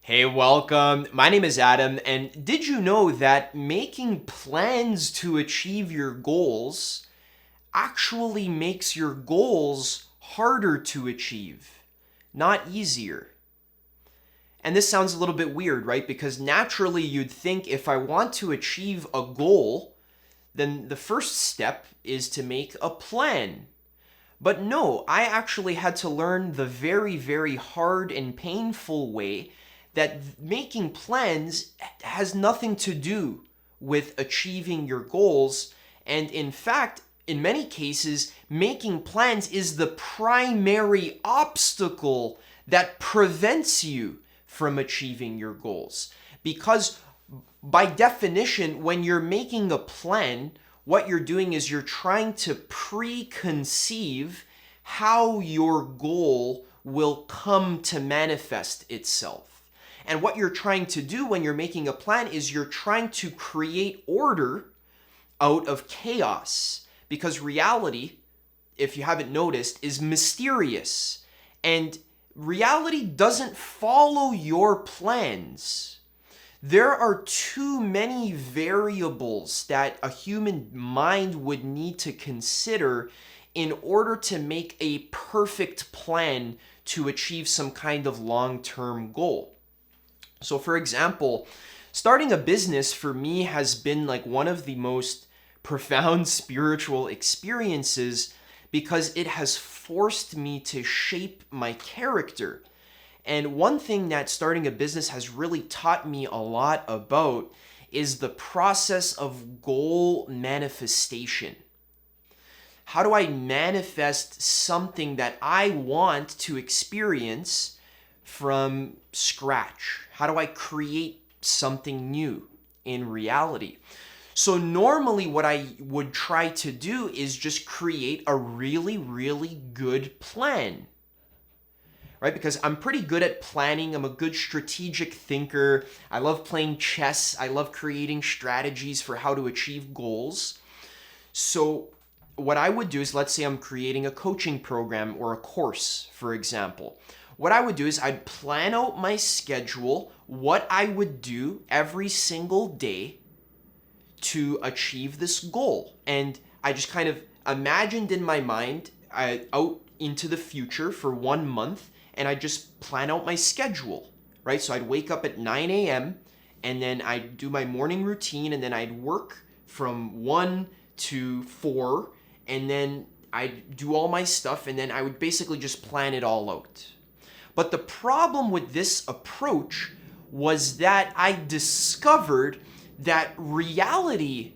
Hey, welcome. My name is Adam, and did you know that making plans to achieve your goals actually makes your goals harder to achieve, not easier? And this sounds a little bit weird, right? Because naturally you'd think if I want to achieve a goal, then the first step is to make a plan. But no, I actually had to learn the very, very hard and painful way that making plans has nothing to do with achieving your goals. And in fact, in many cases, making plans is the primary obstacle that prevents you from achieving your goals. Because by definition, when you're making a plan, what you're doing is you're trying to preconceive how your goal will come to manifest itself. And what you're trying to do when you're making a plan is you're trying to create order out of chaos. Because reality, if you haven't noticed, is mysterious. And reality doesn't follow your plans. There are too many variables that a human mind would need to consider in order to make a perfect plan to achieve some kind of long-term goal. So for example, starting a business for me has been like one of the most profound spiritual experiences because it has forced me to shape my character. And one thing that starting a business has really taught me a lot about is the process of goal manifestation. How do I manifest something that I want to experience from scratch? How do I create something new in reality? So normally what I would try to do is just create a really, really good plan. Right? Because I'm pretty good at planning. I'm a good strategic thinker. I love playing chess. I love creating strategies for how to achieve goals. So what I would do is, let's say I'm creating a coaching program or a course, for example. What I would do is I'd plan out my schedule, what I would do every single day to achieve this goal. And I just kind of imagined in my mind out into the future for 1 month, and I just plan out my schedule, right? So I'd wake up at 9 a.m. and then I'd do my morning routine, and then I'd work from 1 to 4, and then I'd do all my stuff, and then I would basically just plan it all out. But the problem with this approach was that I discovered that reality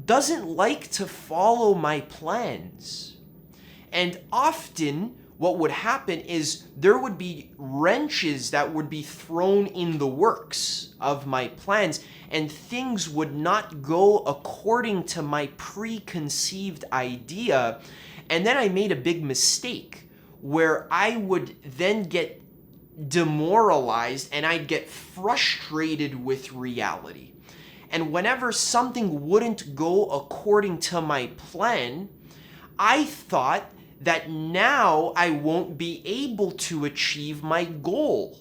doesn't like to follow my plans. And often what would happen is there would be wrenches that would be thrown in the works of my plans, and things would not go according to my preconceived idea. And then I made a big mistake where I would then get demoralized and I'd get frustrated with reality. And whenever something wouldn't go according to my plan, I thought that now I won't be able to achieve my goal.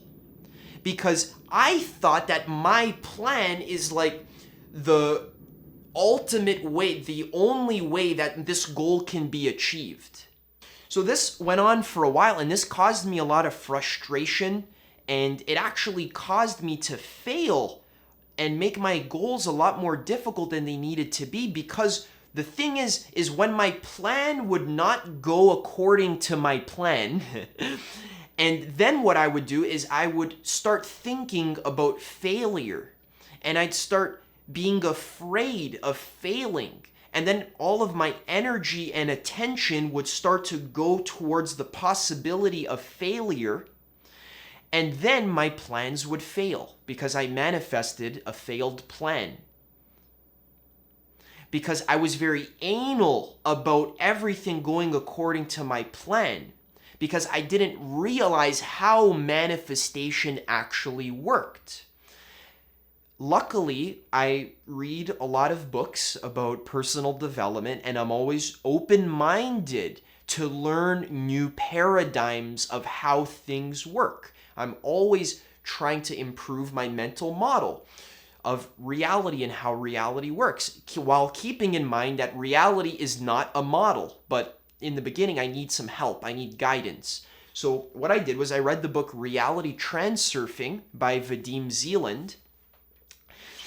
Because I thought that my plan is like the ultimate way, the only way that this goal can be achieved. So this went on for a while, and this caused me a lot of frustration, and it actually caused me to fail and make my goals a lot more difficult than they needed to be. Because the thing is when my plan would not go according to my plan, and then what I would do is I would start thinking about failure, and I'd start being afraid of failing. And then all of my energy and attention would start to go towards the possibility of failure. And then my plans would fail because I manifested a failed plan. Because I was very anal about everything going according to my plan. Because I didn't realize how manifestation actually worked. Luckily, I read a lot of books about personal development, and I'm always open-minded to learn new paradigms of how things work. I'm always trying to improve my mental model of reality and how reality works, while keeping in mind that reality is not a model. But in the beginning, I need some help. I need guidance. So what I did was I read the book Reality Transurfing by Vadim Zeland.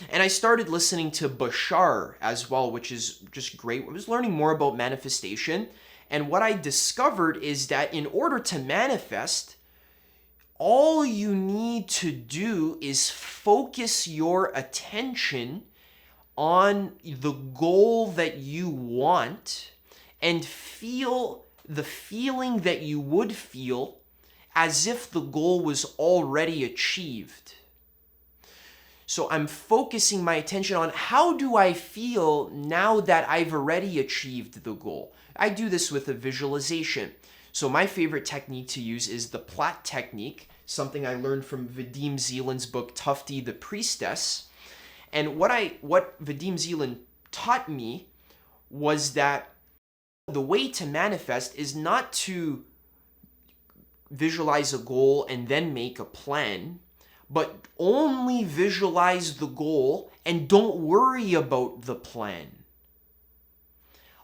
And I started listening to Bashar as well, which is just great. I was learning more about manifestation. And what I discovered is that in order to manifest, all you need to do is focus your attention on the goal that you want and feel the feeling that you would feel as if the goal was already achieved. So I'm focusing my attention on how do I feel now that I've already achieved the goal. I do this with a visualization. So my favorite technique to use is the plait technique, something I learned from Vadim Zeland's book, Tufti the Priestess. And what Vadim Zeland taught me was that the way to manifest is not to visualize a goal and then make a plan, but only visualize the goal and don't worry about the plan.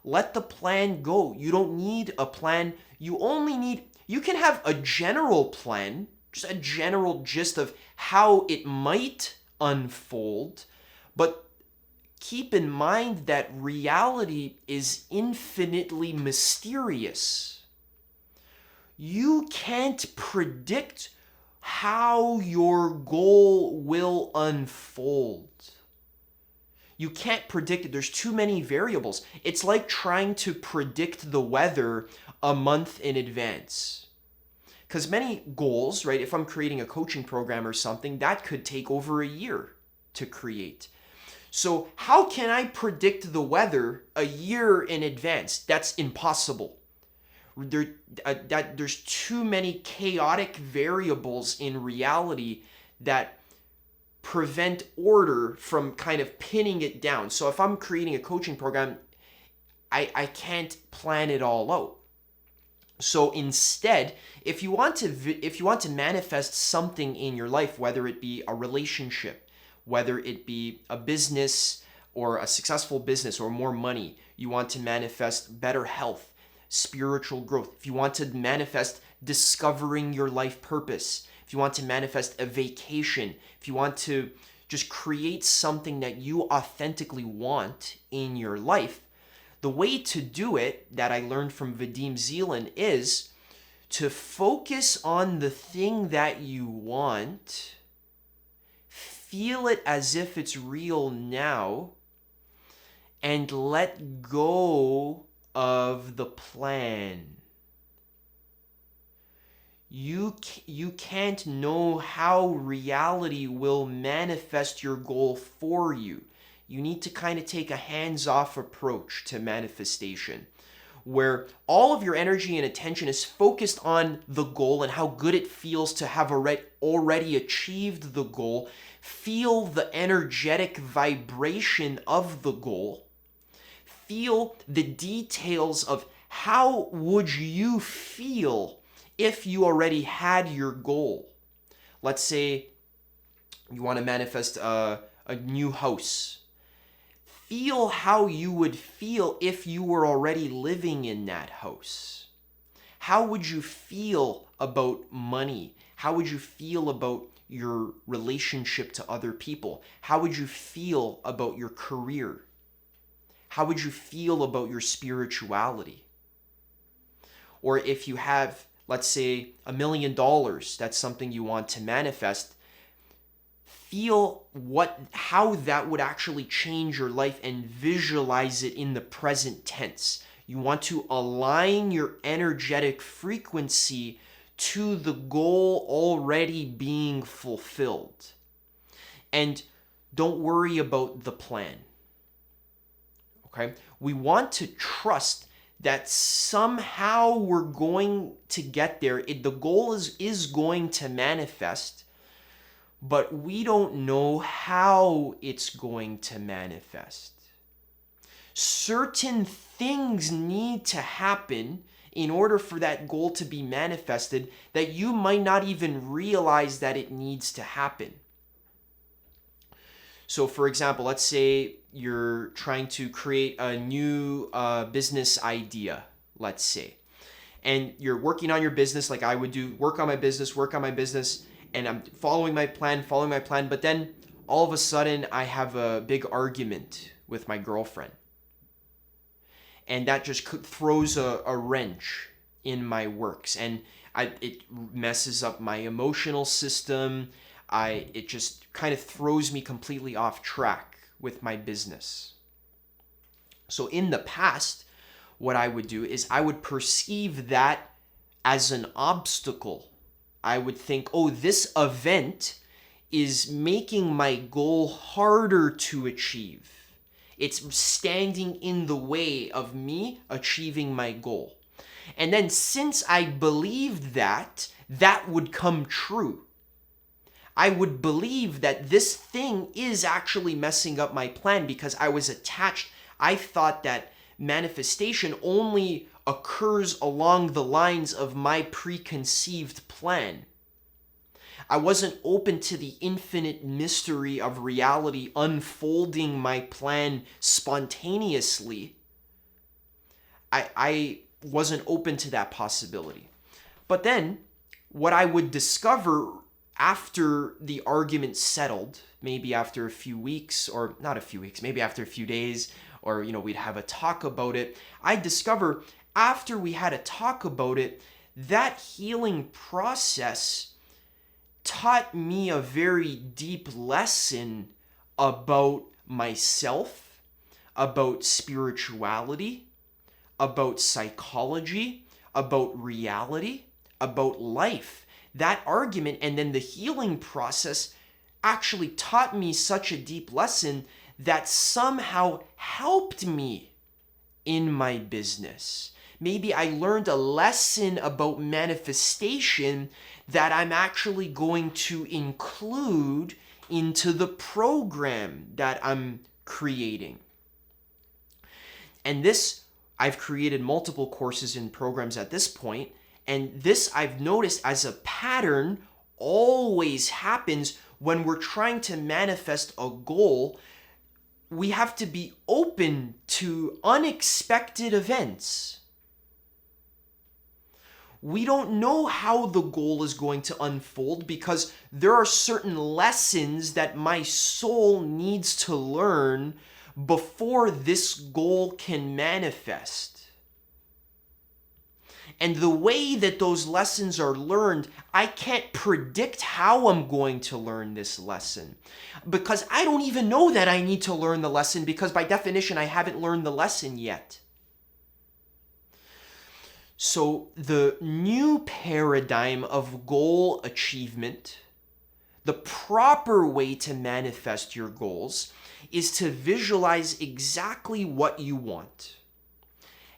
Let the plan go. You don't need a plan. You can have a general plan, just a general gist of how it might unfold, but keep in mind that reality is infinitely mysterious. You can't predict how your goal will unfold. You can't predict it. There's too many variables. It's like trying to predict the weather a month in advance. Because many goals, right, if I'm creating a coaching program or something, that could take over a year to create. So how can I predict the weather a year in advance? That's impossible. There's too many chaotic variables in reality that prevent order from kind of pinning it down. So if I'm creating a coaching program, I can't plan it all out. So instead, if you want to manifest something in your life, whether it be a relationship, whether it be a business or a successful business or more money, you want to manifest better health, spiritual growth, if you want to manifest discovering your life purpose, if you want to manifest a vacation, if you want to just create something that you authentically want in your life, the way to do it that I learned from Vadim Zeland is to focus on the thing that you want, feel it as if it's real now, and let go of the plan. You can't know how reality will manifest your goal for you. You need to kind of take a hands-off approach to manifestation, where all of your energy and attention is focused on the goal and how good it feels to have already achieved the goal. Feel the energetic vibration of the goal. Feel the details of how would you feel if you already had your goal. Let's say you want to manifest a new house. Feel how you would feel if you were already living in that house. How would you feel about money? How would you feel about your relationship to other people? How would you feel about your career? How would you feel about your spirituality? Or if you have, let's say, $1 million, that's something you want to manifest, feel how that would actually change your life and visualize it in the present tense. You want to align your energetic frequency to the goal already being fulfilled. And don't worry about the plan. Okay? We want to trust that somehow we're going to get there. The goal is going to manifest, but we don't know how it's going to manifest. Certain things need to happen in order for that goal to be manifested that you might not even realize that it needs to happen. So for example, let's say you're trying to create a new business idea, let's say, and you're working on your business like I would do, work on my business, and I'm following my plan, but then all of a sudden I have a big argument with my girlfriend. And that just throws a wrench in my works, and it messes up my emotional system. It just kind of throws me completely off track with my business. So in the past, what I would do is I would perceive that as an obstacle. I would think, oh, this event is making my goal harder to achieve. It's standing in the way of me achieving my goal. And then since I believed that would come true, I would believe that this thing is actually messing up my plan because I was attached. I thought that manifestation only occurs along the lines of my preconceived plan. I wasn't open to the infinite mystery of reality unfolding my plan spontaneously. I wasn't open to that possibility. But then, what I would discover after the argument settled, maybe after a few weeks, or not a few weeks, maybe after a few days, or we'd have a talk about it, I'd discover after we had a talk about it, that healing process taught me a very deep lesson about myself, about spirituality, about psychology, about reality, about life. That argument and then the healing process actually taught me such a deep lesson that somehow helped me in my business. Maybe I learned a lesson about manifestation that I'm actually going to include into the program that I'm creating. And this, I've created multiple courses and programs at this point, and this I've noticed as a pattern always happens when we're trying to manifest a goal. We have to be open to unexpected events. We don't know how the goal is going to unfold because there are certain lessons that my soul needs to learn before this goal can manifest. And the way that those lessons are learned, I can't predict how I'm going to learn this lesson because I don't even know that I need to learn the lesson because by definition, I haven't learned the lesson yet. So the new paradigm of goal achievement, the proper way to manifest your goals is to visualize exactly what you want.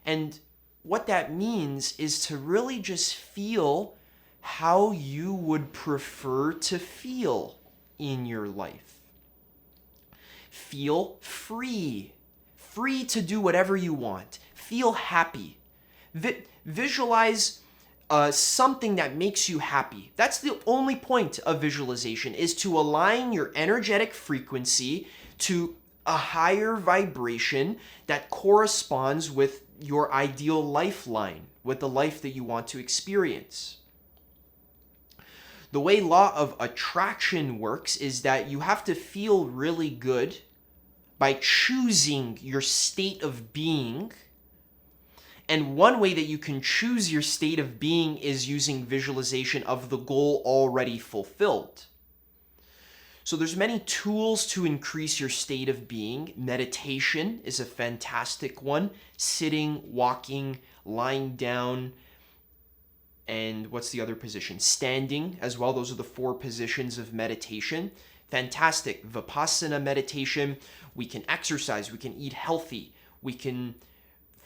And what that means is to really just feel how you would prefer to feel in your life. Feel free to do whatever you want. Feel happy. Visualize something that makes you happy. That's the only point of visualization, is to align your energetic frequency to a higher vibration that corresponds with your ideal lifeline, with the life that you want to experience. The way law of attraction works is that you have to feel really good by choosing your state of being. And one way that you can choose your state of being is using visualization of the goal already fulfilled. So there's many tools to increase your state of being. Meditation is a fantastic one. Sitting, walking, lying down, and what's the other position? Standing as well. Those are the 4 positions of meditation. Fantastic. Vipassana meditation. We can exercise. We can eat healthy. We can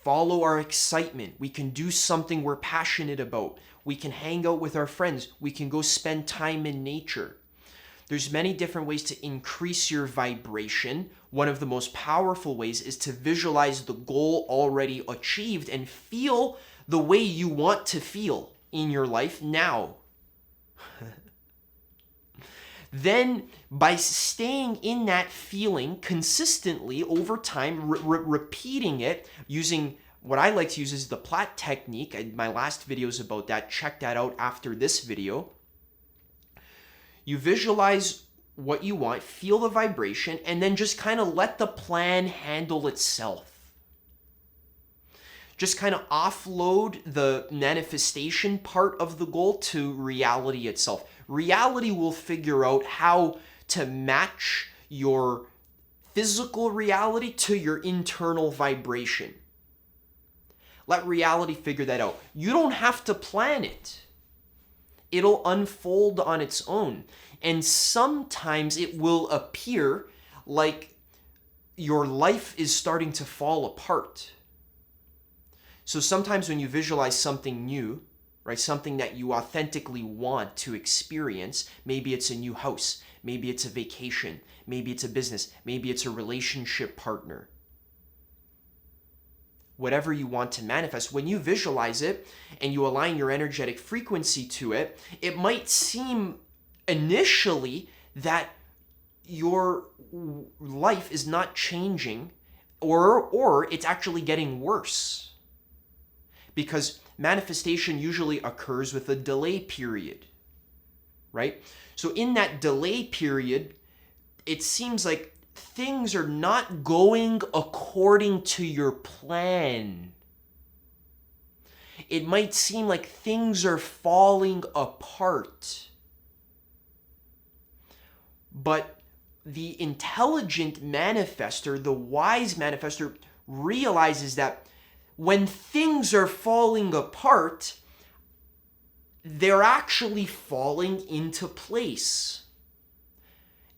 follow our excitement. We can do something we're passionate about. We can hang out with our friends. We can go spend time in nature. There's many different ways to increase your vibration. One of the most powerful ways is to visualize the goal already achieved and feel the way you want to feel in your life now. Then, by staying in that feeling consistently over time, repeating it, using what I like to use is the Platt technique. My last video is about that. Check that out after this video. You visualize what you want, feel the vibration, and then just kind of let the plan handle itself. Just kind of offload the manifestation part of the goal to reality itself. Reality will figure out how to match your physical reality to your internal vibration. Let reality figure that out. You don't have to plan it. It'll unfold on its own. And sometimes it will appear like your life is starting to fall apart. So sometimes when you visualize something new, right, something that you authentically want to experience, maybe it's a new house, maybe it's a vacation, maybe it's a business, maybe it's a relationship partner. Whatever you want to manifest, when you visualize it and you align your energetic frequency to it, it might seem initially that your life is not changing or it's actually getting worse. Because manifestation usually occurs with a delay period, right? So in that delay period, it seems like things are not going according to your plan. It might seem like things are falling apart. But the intelligent manifester, the wise manifester, realizes that when things are falling apart, they're actually falling into place.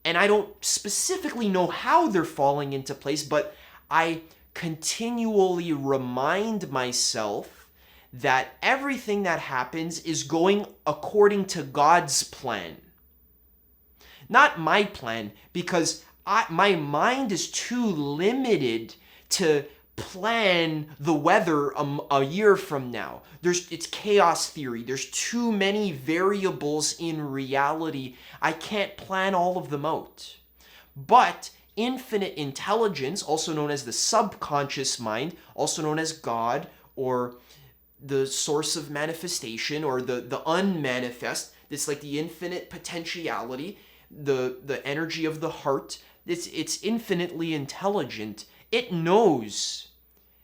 And I don't specifically know how they're falling into place, but I continually remind myself that everything that happens is going according to God's plan. Not my plan, because my mind is too limited to plan the weather a year from now. It's chaos theory. There's too many variables in reality. I can't plan all of them out. But infinite intelligence, also known as the subconscious mind, also known as God, or the source of manifestation, or the unmanifest, it's like the infinite potentiality, the energy of the heart. It's infinitely intelligent. It knows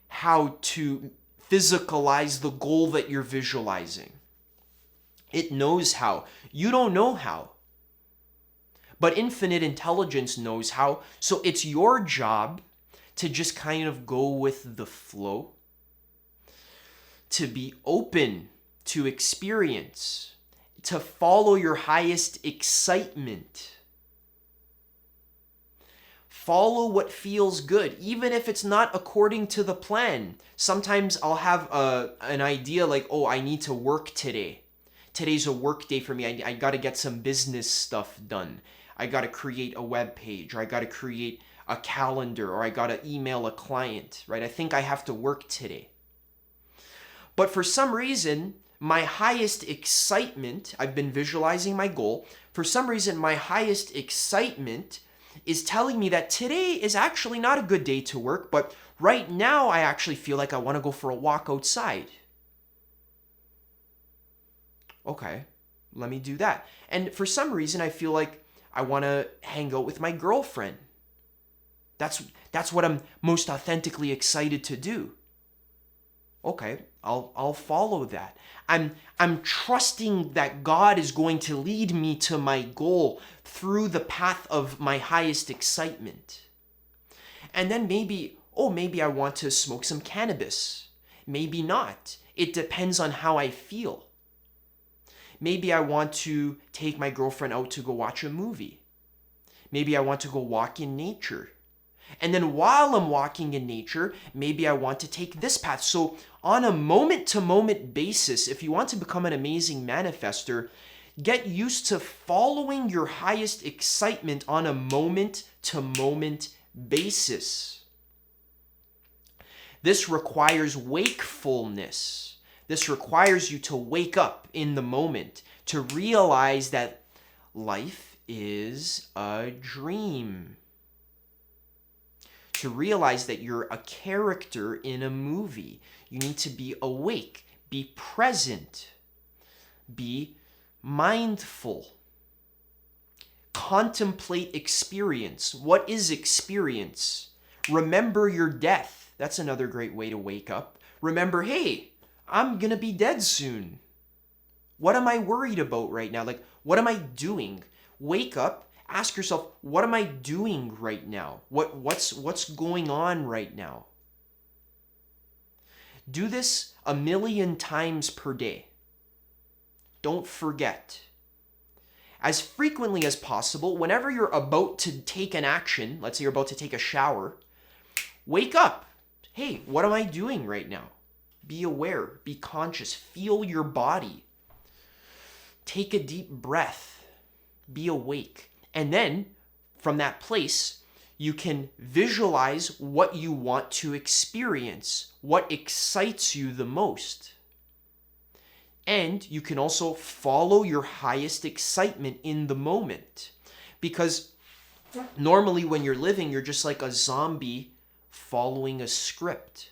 how to physicalize the goal that you're visualizing. It knows how. You don't know how. But infinite intelligence knows how. So it's your job to just kind of go with the flow, to be open to experience, to follow your highest excitement. Follow what feels good, even if it's not according to the plan. Sometimes I'll have an idea like, oh, I need to work today. Today's a work day for me. I got to get some business stuff done. I got to create a web page, or I got to create a calendar, or I got to email a client, right? I think I have to work today. But for some reason, my highest excitement, I've been visualizing my goal. For some reason, my highest excitement is telling me that today is actually not a good day to work, but right now I actually feel like I want to go for a walk outside. Okay, let me do that. And for some reason, I feel like I want to hang out with my girlfriend. That's what I'm most authentically excited to do. Okay, I'll follow that. I'm trusting that God is going to lead me to my goal through the path of my highest excitement. And then maybe I want to smoke some cannabis. Maybe not. It depends on how I feel. Maybe I want to take my girlfriend out to go watch a movie. Maybe I want to go walk in nature. And then while I'm walking in nature, maybe I want to take this path. So on a moment-to-moment basis, if you want to become an amazing manifester, get used to following your highest excitement on a moment-to-moment basis. This requires wakefulness. This requires you to wake up in the moment, to realize that life is a dream. To realize that you're a character in a movie. You need to be awake, be present, be mindful. Contemplate experience. What is experience? Remember your death. That's another great way to wake up. Remember, hey, I'm gonna be dead soon. What am I worried about right now? Like, what am I doing? Wake up, ask yourself, what am I doing right now? What's going on right now? Do this 1,000,000 times per day. Don't forget. As frequently as possible, whenever you're about to take an action, let's say you're about to take a shower, wake up. Hey, what am I doing right now? Be aware, be conscious, feel your body. Take a deep breath, be awake. And then from that place, you can visualize what you want to experience, what excites you the most. And you can also follow your highest excitement in the moment. Because normally when you're living, you're just like a zombie following a script.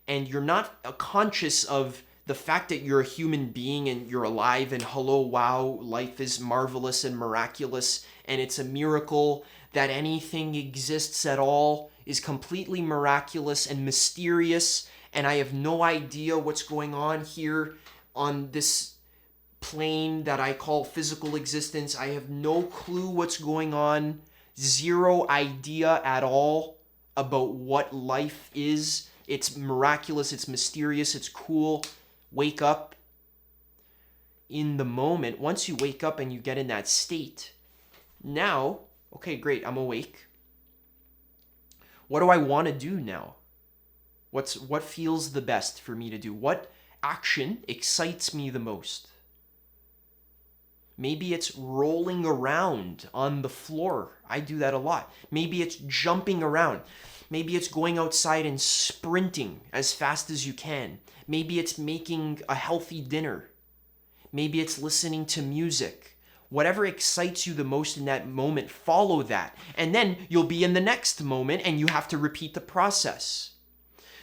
And you're not conscious of the fact that you're a human being and you're alive and hello, wow, life is marvelous and miraculous and it's a miracle that anything exists at all is completely miraculous and mysterious, and I have no idea what's going on here on this plane that I call physical existence. I have no clue what's going on, zero idea at all about what life is. It's miraculous, it's mysterious, it's cool. Wake up in the moment. Once you wake up and you get in that state, now, okay, great, I'm awake. What do I want to do now? What feels the best for me to do? What action excites me the most? Maybe it's rolling around on the floor. I do that a lot. Maybe it's jumping around. Maybe it's going outside and sprinting as fast as you can. Maybe it's making a healthy dinner. Maybe it's listening to music. Whatever excites you the most in that moment, follow that. And then you'll be in the next moment and you have to repeat the process.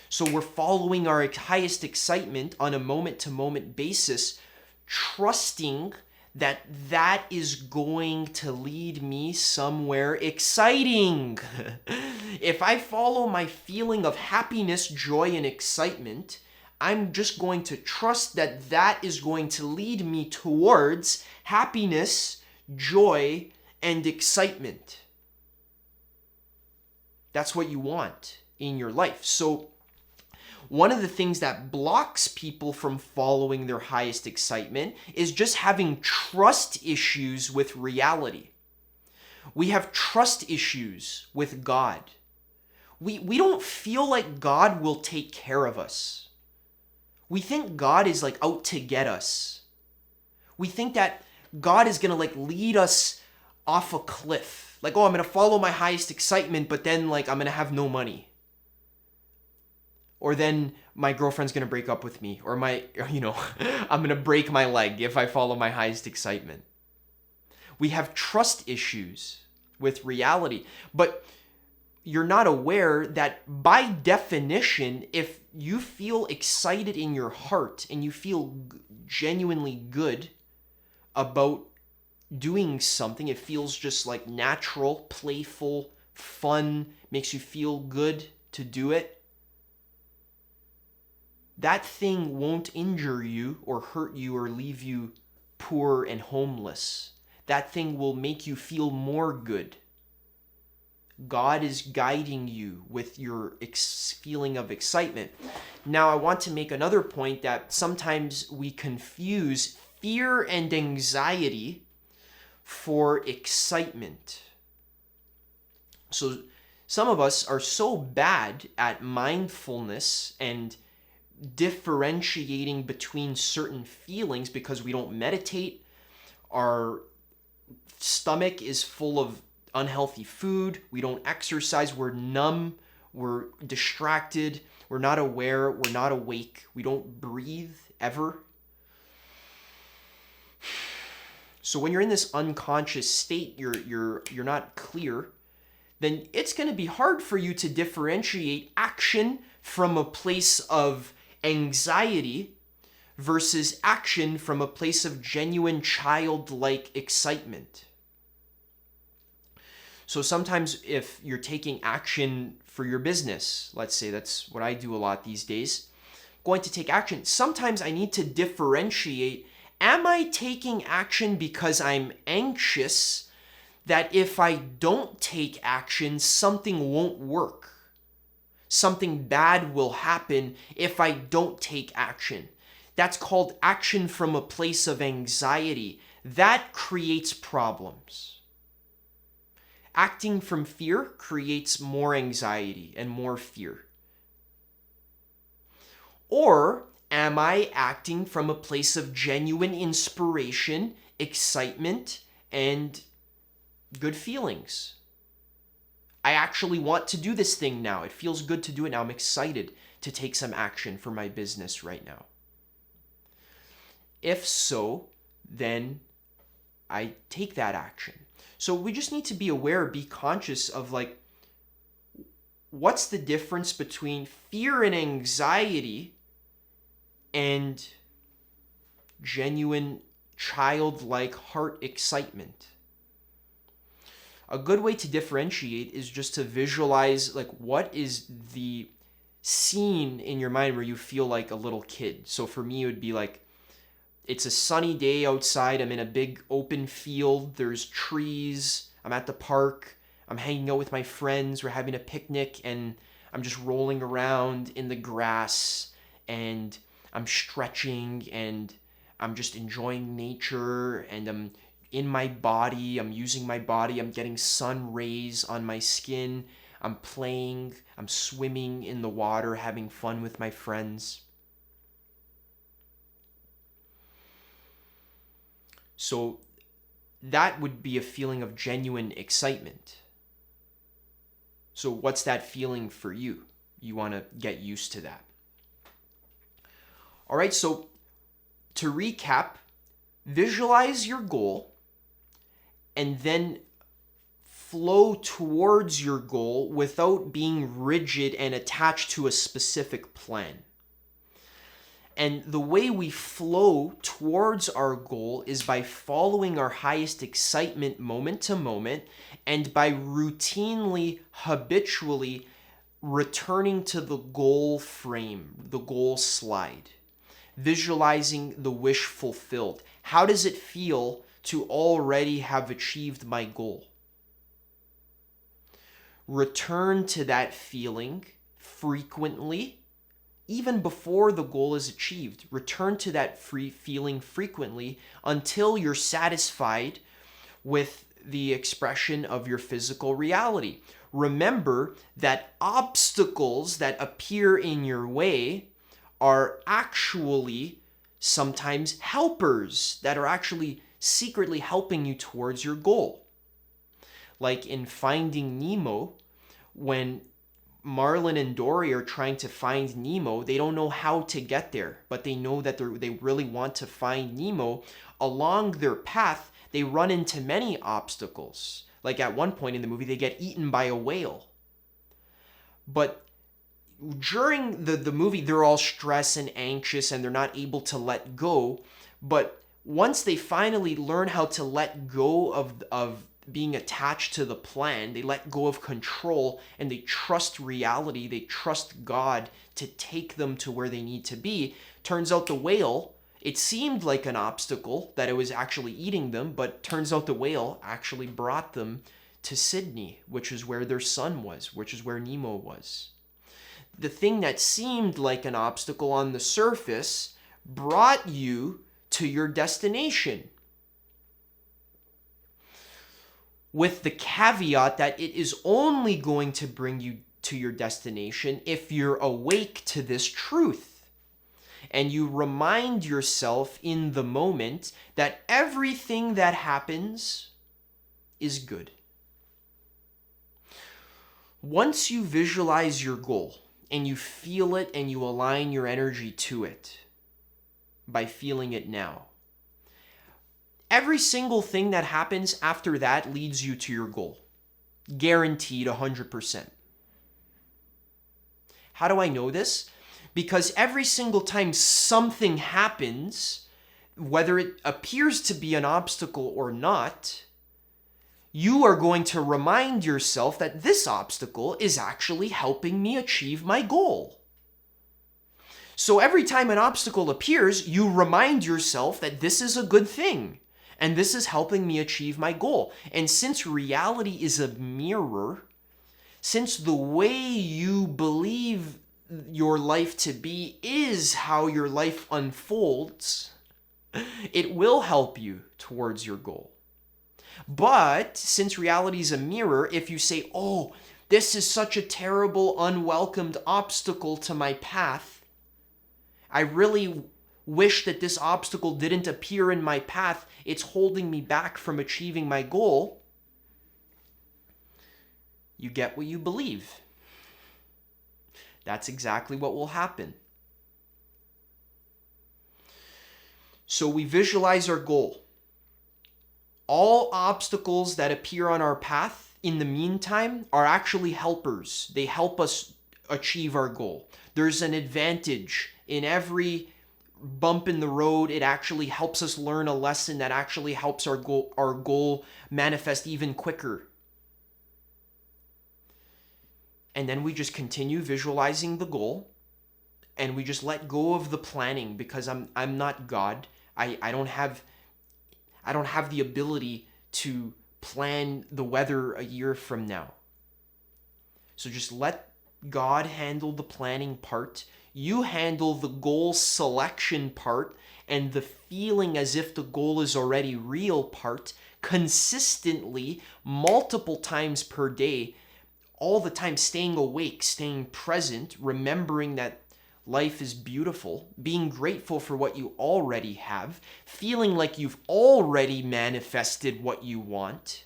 So we're following our highest excitement on a moment-to-moment basis, trusting that that is going to lead me somewhere exciting. If I follow my feeling of happiness, joy, and excitement, I'm just going to trust that that is going to lead me towards happiness, joy, and excitement. That's what you want in your life. So one of the things that blocks people from following their highest excitement is just having trust issues with reality. We have trust issues with God. We don't feel like God will take care of us. We think God is like out to get us. We think that God is gonna like lead us off a cliff. Like, oh, I'm gonna follow my highest excitement, but then like I'm gonna have no money. Or then my girlfriend's gonna break up with me. Or I'm gonna break my leg if I follow my highest excitement. We have trust issues with reality. But you're not aware that by definition, if you feel excited in your heart and you feel genuinely good about doing something, it feels just like natural, playful, fun, makes you feel good to do it, that thing won't injure you or hurt you or leave you poor and homeless. That thing will make you feel more good. God is guiding you with your feeling of excitement. Now, I want to make another point that sometimes we confuse fear and anxiety for excitement. So some of us are so bad at mindfulness and differentiating between certain feelings because we don't meditate. Our stomach is full of unhealthy food. We don't exercise. We're numb. we're distracted, we're not aware, we're not awake, we don't breathe ever. So when you're in this unconscious state, you're not clear, then it's going to be hard for you to differentiate action from a place of anxiety versus action from a place of genuine childlike excitement. So sometimes if you're taking action for your business, let's say that's what I do a lot these days, going to take action, sometimes I need to differentiate, am I taking action because I'm anxious that if I don't take action, something won't work? Something bad will happen if I don't take action. That's called action from a place of anxiety. That creates problems. Acting from fear creates more anxiety and more fear. Or am I acting from a place of genuine inspiration, excitement, and good feelings? I actually want to do this thing now. It feels good to do it now. I'm excited to take some action for my business right now. If so, then I take that action. So we just need to be aware, be conscious of like, what's the difference between fear and anxiety and genuine childlike heart excitement? A good way to differentiate is just to visualize like what is the scene in your mind where you feel like a little kid. So for me, it would be like, it's a sunny day outside. I'm in a big open field. There's trees. I'm at the park. I'm hanging out with my friends. We're having a picnic and I'm just rolling around in the grass and I'm stretching and I'm just enjoying nature and I'm in my body. I'm using my body. I'm getting sun rays on my skin. I'm playing. I'm swimming in the water, having fun with my friends. So that would be a feeling of genuine excitement. So what's that feeling for you? You want to get used to that. All right, so to recap, visualize your goal and then flow towards your goal without being rigid and attached to a specific plan. And the way we flow towards our goal is by following our highest excitement moment to moment and by routinely, habitually returning to the goal frame, the goal slide, visualizing the wish fulfilled. How does it feel to already have achieved my goal? Return to that feeling frequently. Even before the goal is achieved, return to that feeling frequently until you're satisfied with the expression of your physical reality. Remember that obstacles that appear in your way are actually sometimes helpers that are actually secretly helping you towards your goal. Like in Finding Nemo, when Marlin and Dory are trying to find Nemo, they don't know how to get there, but they know that they really want to find Nemo. Along their path, they run into many obstacles. Like at one point in the movie, they get eaten by a whale. But during the movie, they're all stressed and anxious and they're not able to let go. But once they finally learn how to let go of being attached to the plan, they let go of control and they trust reality, they trust God to take them to where they need to be. Turns out the whale, it seemed like an obstacle that it was actually eating them, but turns out the whale actually brought them to Sydney, which is where their son was, which is where Nemo was. The thing that seemed like an obstacle on the surface brought you to your destination, with the caveat that it is only going to bring you to your destination if you're awake to this truth and you remind yourself in the moment that everything that happens is good. Once you visualize your goal and you feel it and you align your energy to it by feeling it now, every single thing that happens after that leads you to your goal. Guaranteed 100%. How do I know this? Because every single time something happens, whether it appears to be an obstacle or not, you are going to remind yourself that this obstacle is actually helping me achieve my goal. So every time an obstacle appears, you remind yourself that this is a good thing and this is helping me achieve my goal. And since reality is a mirror, since the way you believe your life to be is how your life unfolds, it will help you towards your goal. But since reality is a mirror, if you say, oh, this is such a terrible, unwelcomed obstacle to my path, I really wish that this obstacle didn't appear in my path, it's holding me back from achieving my goal, you get what you believe. That's exactly what will happen. So we visualize our goal. All obstacles that appear on our path in the meantime are actually helpers. They help us achieve our goal. There's an advantage in every bump in the road. It actually helps us learn a lesson that actually helps our goal manifest even quicker. And then we just continue visualizing the goal and we just let go of the planning, because I'm not God. I don't have the ability to plan the weather a year from now. So just let God handle the planning part. You handle the goal selection part and the feeling as if the goal is already real part consistently, multiple times per day, all the time, staying awake, staying present, remembering that life is beautiful, being grateful for what you already have, feeling like you've already manifested what you want,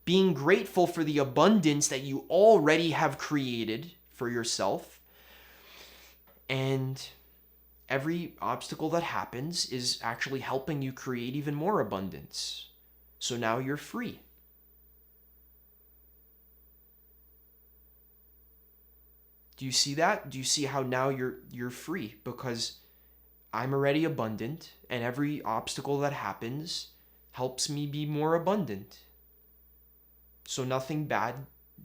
being grateful for the abundance that you already have created for yourself. And every obstacle that happens is actually helping you create even more abundance. So now you're free. Do you see that? Do you see how now you're free? Because I'm already abundant, and every obstacle that happens helps me be more abundant. So nothing bad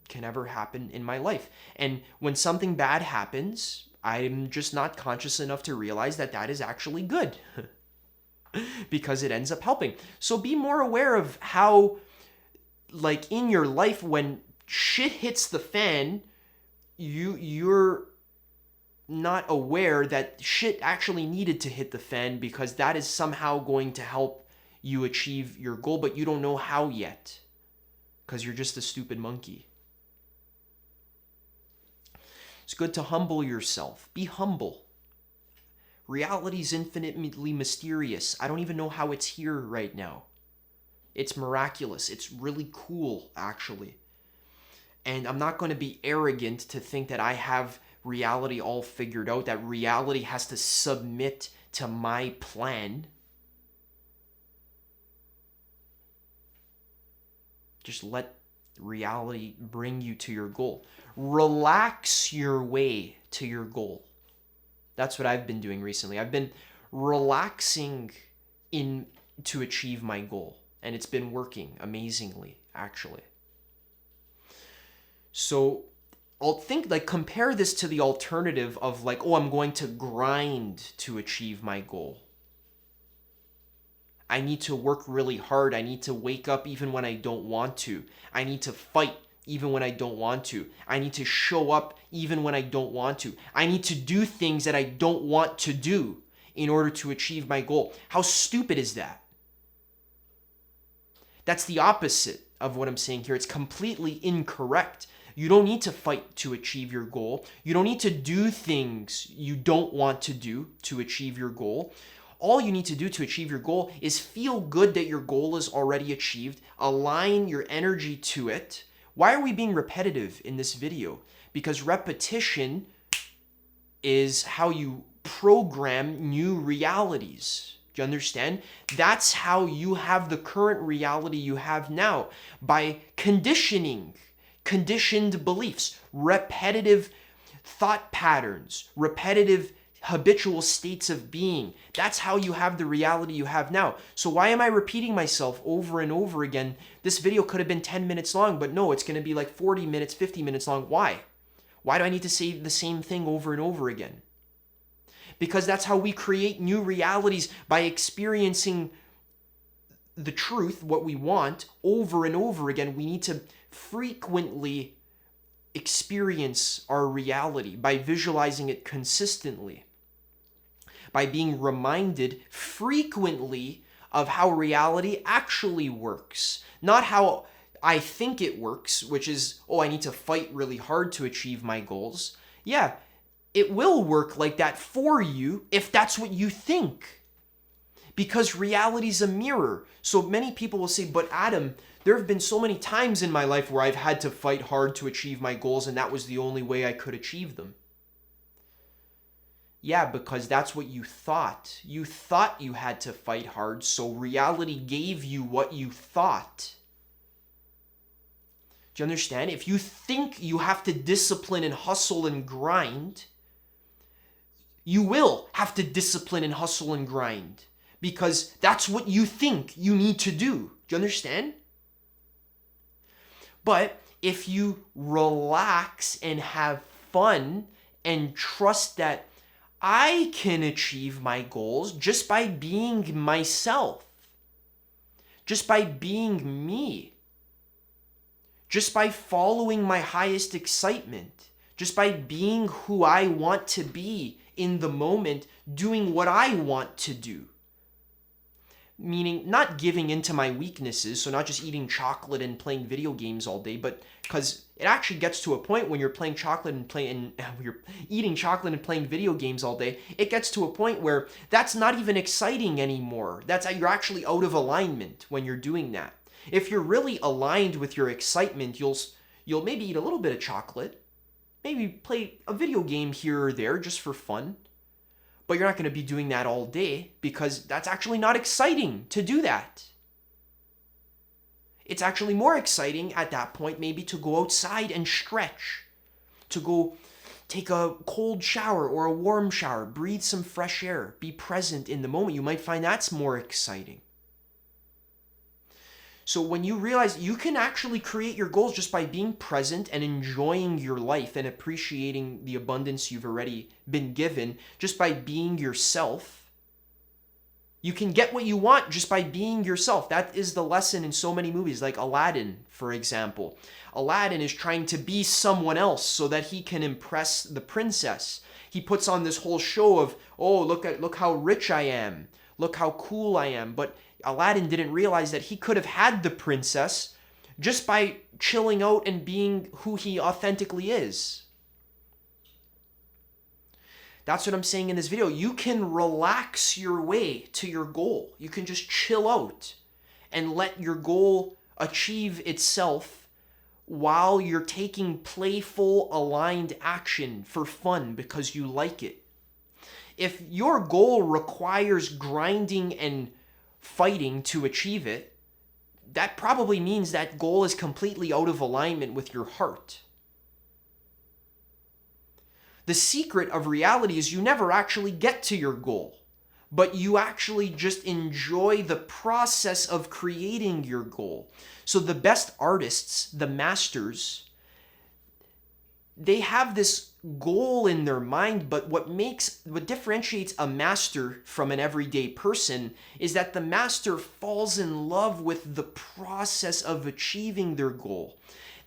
can ever happen in my life. And when something bad happens, I'm just not conscious enough to realize that that is actually good because it ends up helping. So be more aware of how, like in your life, when shit hits the fan, you're not aware that shit actually needed to hit the fan, because that is somehow going to help you achieve your goal, but you don't know how yet because you're just a stupid monkey. It's good to humble yourself. Be humble. Reality is infinitely mysterious. I don't even know how it's here right now. It's miraculous. It's really cool, actually. And I'm not going to be arrogant to think that I have reality all figured out, that reality has to submit to my plan. Just let reality bring you to your goal. Relax your way to your goal. That's what I've been doing recently. I've been relaxing to achieve my goal, and it's been working amazingly, actually. So I'll compare this to the alternative of like, oh, I'm going to grind to achieve my goal. I need to work really hard. I need to wake up even when I don't want to. I need to fight even when I don't want to. I need to show up even when I don't want to. I need to do things that I don't want to do in order to achieve my goal. How stupid is that? That's the opposite of what I'm saying here. It's completely incorrect. You don't need to fight to achieve your goal. You don't need to do things you don't want to do to achieve your goal. All you need to do to achieve your goal is feel good that your goal is already achieved, align your energy to it. Why are we being repetitive in this video? Because repetition is how you program new realities. Do you understand? That's how you have the current reality you have now, by conditioned beliefs, repetitive thought patterns, repetitive habitual states of being. That's how you have the reality you have now. So why am I repeating myself over and over again? This video could have been 10 minutes long, but no, it's going to be like 40 minutes, 50 minutes long. Why? Why do I need to say the same thing over and over again? Because that's how we create new realities, by experiencing the truth, what we want, over and over again. We need to frequently experience our reality by visualizing it consistently, by being reminded frequently of how reality actually works, not how I think it works, which is, oh, I need to fight really hard to achieve my goals. Yeah, it will work like that for you if that's what you think, because reality's a mirror. So many people will say, but Adam, there have been so many times in my life where I've had to fight hard to achieve my goals, and that was the only way I could achieve them. Yeah, because that's what you thought. You thought you had to fight hard, so reality gave you what you thought. Do you understand? If you think you have to discipline and hustle and grind, you will have to discipline and hustle and grind, because that's what you think you need to do. Do you understand? But if you relax and have fun and trust that I can achieve my goals just by being myself, just by being me, just by following my highest excitement, just by being who I want to be in the moment, doing what I want to do. Meaning not giving into my weaknesses, so not just eating chocolate and playing video games all day, but because it actually gets to a point when you're playing chocolate and you're eating chocolate and playing video games all day, it gets to a point where that's not even exciting anymore. You're actually out of alignment when you're doing that. If you're really aligned with your excitement, you'll maybe eat a little bit of chocolate, maybe play a video game here or there just for fun. But you're not going to be doing that all day, because that's actually not exciting to do that. It's actually more exciting at that point maybe to go outside and stretch, to go take a cold shower or a warm shower, breathe some fresh air, be present in the moment. You might find that's more exciting. So when you realize you can actually create your goals just by being present and enjoying your life and appreciating the abundance you've already been given, just by being yourself, you can get what you want just by being yourself. That is the lesson in so many movies, like Aladdin, for example. Aladdin is trying to be someone else so that he can impress the princess. He puts on this whole show of, oh, look how rich I am. Look how cool I am. But Aladdin didn't realize that he could have had the princess just by chilling out and being who he authentically is. That's what I'm saying in this video. You can relax your way to your goal. You can just chill out and let your goal achieve itself while you're taking playful, aligned action for fun because you like it. If your goal requires grinding and fighting to achieve it, that probably means that goal is completely out of alignment with your heart. The secret of reality is you never actually get to your goal, but you actually just enjoy the process of creating your goal. So the best artists, the masters, they have this goal in their mind, but what differentiates a master from an everyday person is that the master falls in love with the process of achieving their goal.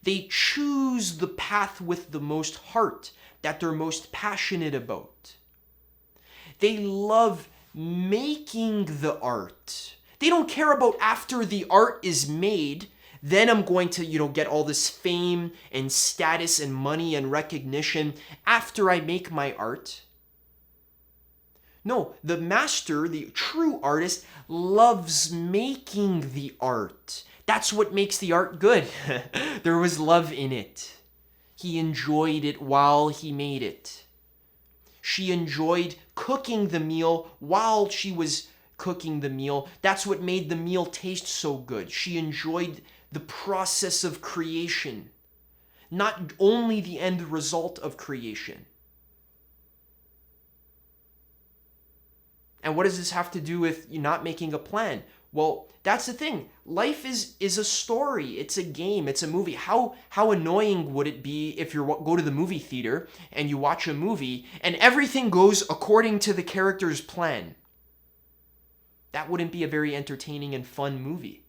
They choose the path with the most heart, that they're most passionate about. They love making the art. They don't care about after the art is made, then I'm going to, get all this fame and status and money and recognition after I make my art. No, the master, the true artist, loves making the art. That's what makes the art good. There was love in it. He enjoyed it while he made it. She enjoyed cooking the meal while she was cooking the meal. That's what made the meal taste so good. She enjoyed the process of creation, not only the end result of creation. And what does this have to do with you not making a plan? Well, that's the thing. Life is a story. It's a game. It's a movie. How annoying would it be if you go to the movie theater and you watch a movie and everything goes according to the character's plan? That wouldn't be a very entertaining and fun movie.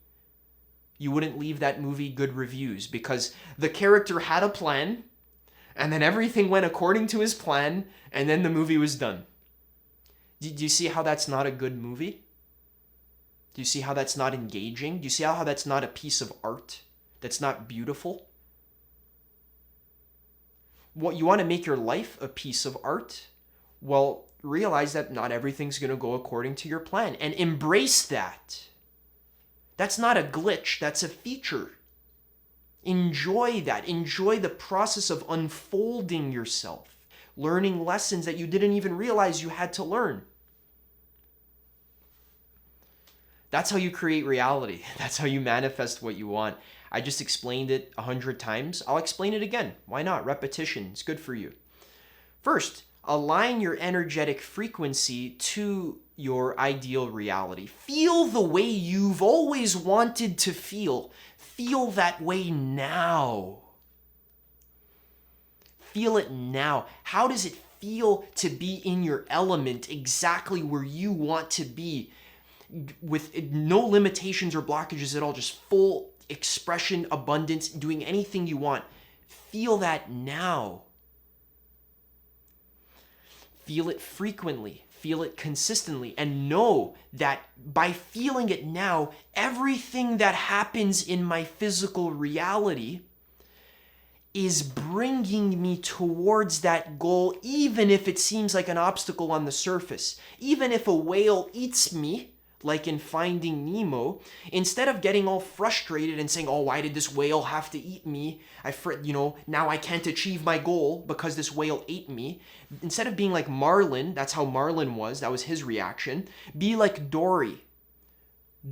You wouldn't leave that movie good reviews because the character had a plan and then everything went according to his plan and then the movie was done. Do you see how that's not a good movie? Do you see how that's not engaging? Do you see how that's not a piece of art? That's not beautiful? What, you want to make your life a piece of art? Well, realize that not everything's going to go according to your plan and embrace that. That's not a glitch, that's a feature. Enjoy that. Enjoy the process of unfolding yourself, learning lessons that you didn't even realize you had to learn. That's how you create reality. That's how you manifest what you want. I just explained it 100 times. I'll explain it again. Why not? Repetition is good for you. First, align your energetic frequency to your ideal reality. Feel the way you've always wanted to feel. Feel that way now. Feel it now. How does it feel to be in your element, exactly where you want to be, with no limitations or blockages at all, just full expression, abundance, doing anything you want? Feel that now. Feel it frequently, feel it consistently, and know that by feeling it now, everything that happens in my physical reality is bringing me towards that goal, even if it seems like an obstacle on the surface. Even if a whale eats me, like in Finding Nemo, instead of getting all frustrated and saying, oh, why did this whale have to eat me? Now I can't achieve my goal because this whale ate me. Instead of being like Marlin, that's how Marlin was, that was his reaction, be like Dory.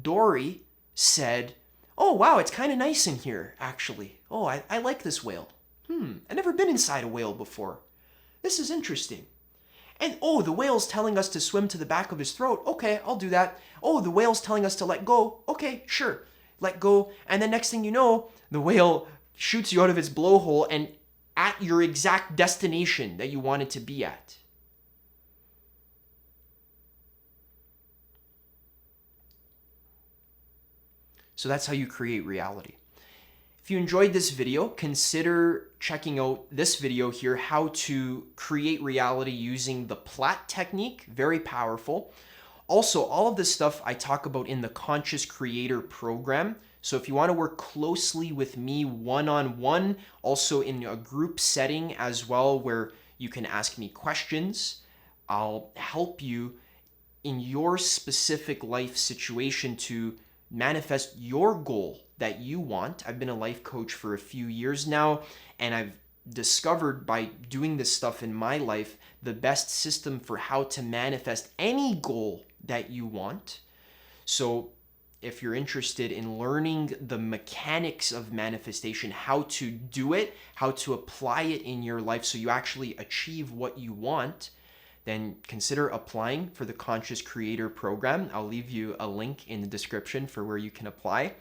Dory said, oh, wow, it's kind of nice in here, actually. Oh, I like this whale. I've never been inside a whale before. This is interesting. And, oh, the whale's telling us to swim to the back of his throat. Okay, I'll do that. Oh, the whale's telling us to let go. Okay, sure. Let go. And then next thing you know, the whale shoots you out of its blowhole and at your exact destination that you wanted to be at. So that's how you create reality. If you enjoyed this video, consider checking out this video here, how to create reality using the Platt technique, very powerful. Also, all of this stuff I talk about in the Conscious Creator program. So if you want to work closely with me one-on-one, also in a group setting as well, where you can ask me questions, I'll help you in your specific life situation to manifest your goal that you want. I've been a life coach for a few years now, and I've discovered by doing this stuff in my life the best system for how to manifest any goal that you want. So if you're interested in learning the mechanics of manifestation, how to do it, how to apply it in your life so you actually achieve what you want, then consider applying for the Conscious Creator program. I'll leave you a link in the description for where you can apply.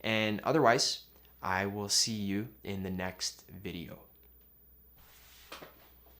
And otherwise, I will see you in the next video.